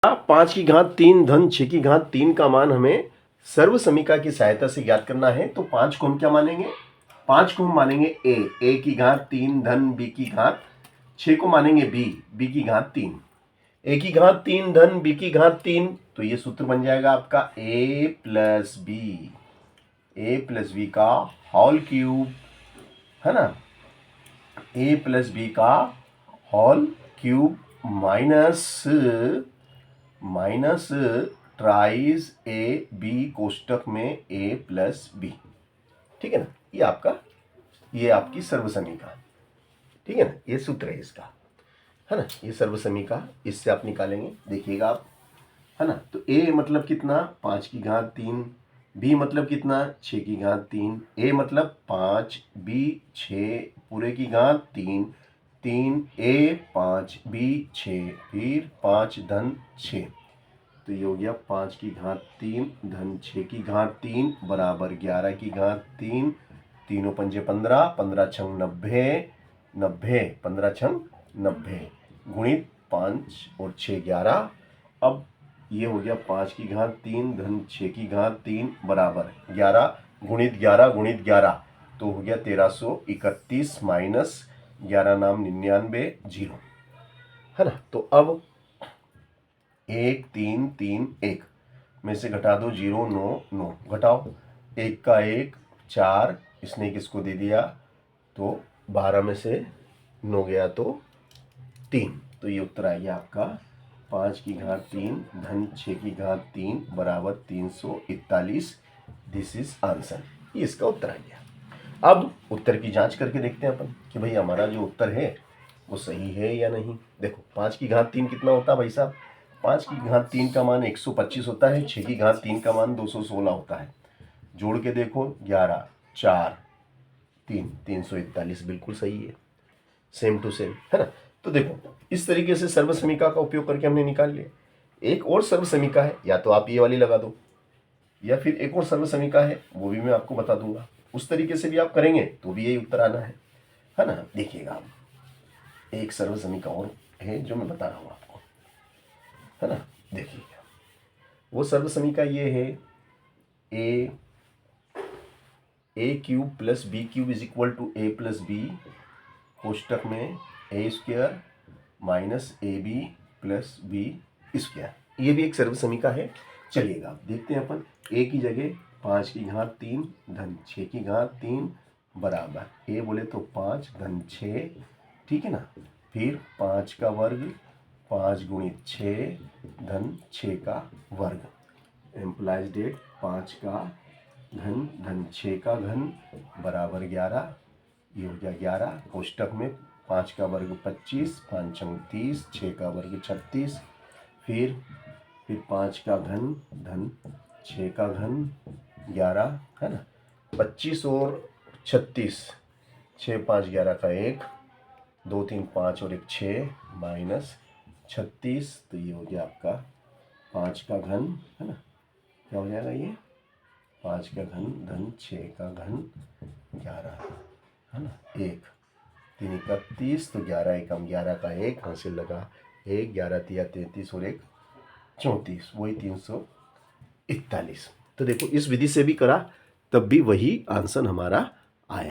5 की घात 3 धन 6 की घात 3 का मान हमें सर्व समीका की सहायता से ज्ञात करना है। तो 5 को हम क्या मानेंगे? 5 को हम मानेंगे ए की घात 3 धन बी की घात, 6 को मानेंगे बी की घात 3, ए की घात 3 धन बी की घात 3। तो ये सूत्र बन जाएगा आपका ए प्लस बी का होल क्यूब, है ना, ए प्लस बी का whole cube minus thrice A B कोष्टक में ए प्लस बी। ठीक है ना, ये आपकी सर्वसमीका, ठीक है ना, ये सूत्र है इसका, है ना, ये सर्वसमीका, इससे आप निकालेंगे, देखिएगा आप, है ना। तो ए मतलब कितना? 5 की घात 3, बी मतलब कितना? 6 की घात 3, ए मतलब 5, बी 6 पूरे की घात 3, 3 ए 5 बी 6, फिर 5 धन 6। तो ये हो गया 5 की घात 3 धन 6 की घात 3 बराबर 11 की घात 3, तीनों पंजे 15, 15 छंग 90, 90 15 छंग 90 गुणित 5 और 6 11। अब ये हो गया 5 की घात 3 धन 6 की घात 3 बराबर 11 गुणित 11 गुणित 11, तो हो गया 1331 माइनस 11 नाम 99 जीरो, है ना। तो अब 1 3 3 1 में से घटा दो 0 9 9, घटाओ 1 का 1 4, इसने किसको दे दिया? तो 12 में से 9 गया तो 3। तो ये उत्तर आ गया आपका 5 की घात 3 धन 6 की घात 3 बराबर 341। दिस इज आंसर, ये इसका उत्तर आ गया। अब उत्तर की जांच करके देखते हैं अपन कि भाई हमारा जो उत्तर है वो सही है या नहीं। देखो 5 की घात 3 कितना होता है भाई साहब? 5 की घात 3 का मान 125 होता है, 6 की घात 3 का मान 216 होता है। जोड़ के देखो 11 4 3 341, बिल्कुल सही है, सेम टू सेम, है ना। तो देखो इस तरीके से सर्व समीका का उपयोग करके हमने निकाल लिया। एक और सर्व समीका है, या तो आप ये वाली लगा दो, या फिर एक और सर्व समीका है, वो भी मैं आपको बता दूंगा। उस तरीके से भी आप करेंगे तो भी यही उत्तर आना है ना। देखिएगा आप, एक सर्व समीका और है जो मैं बता रहा हूँ आपको, है ना। देखिएगा वो सर्व समीका ये है, A cube plus B cube is equal to A plus B कोष्टक में A square minus A B plus B square. ये भी एक सर्व समीका है। चलिएगा देखते हैं अपन। ए की जगह 5 की घात 3 धन 6 की घात 3 बराबर ए बोले तो 5 धन 6, ठीक है ना, फिर 5 का वर्ग 5 गुणित 6 धन 6 का वर्ग, एम्प्लाइज डेट 5 का घन धन 6 का घन बराबर 11। ये हो गया 11, कोष्टक में 5 का वर्ग 25, 5 छंग 30, 6 का वर्ग 36, फिर 5 का घन धन 6 का घन 11, है ना। 25 और 36, 6 5 11 का 1, 2 3 5 और 1 6 माइनस 36। तो ये हो गया आपका 5 का घन, है ना, क्या हो जाएगा ये 5 का घन धन 6 का घन 11, है ना, 1 3 31, तो 11 एकम 11 का 1 हासिल लगा 1, 11 तिया 33 और 1 34, वही 341। तो देखो इस विधि से भी करा तब भी वही आंसर हमारा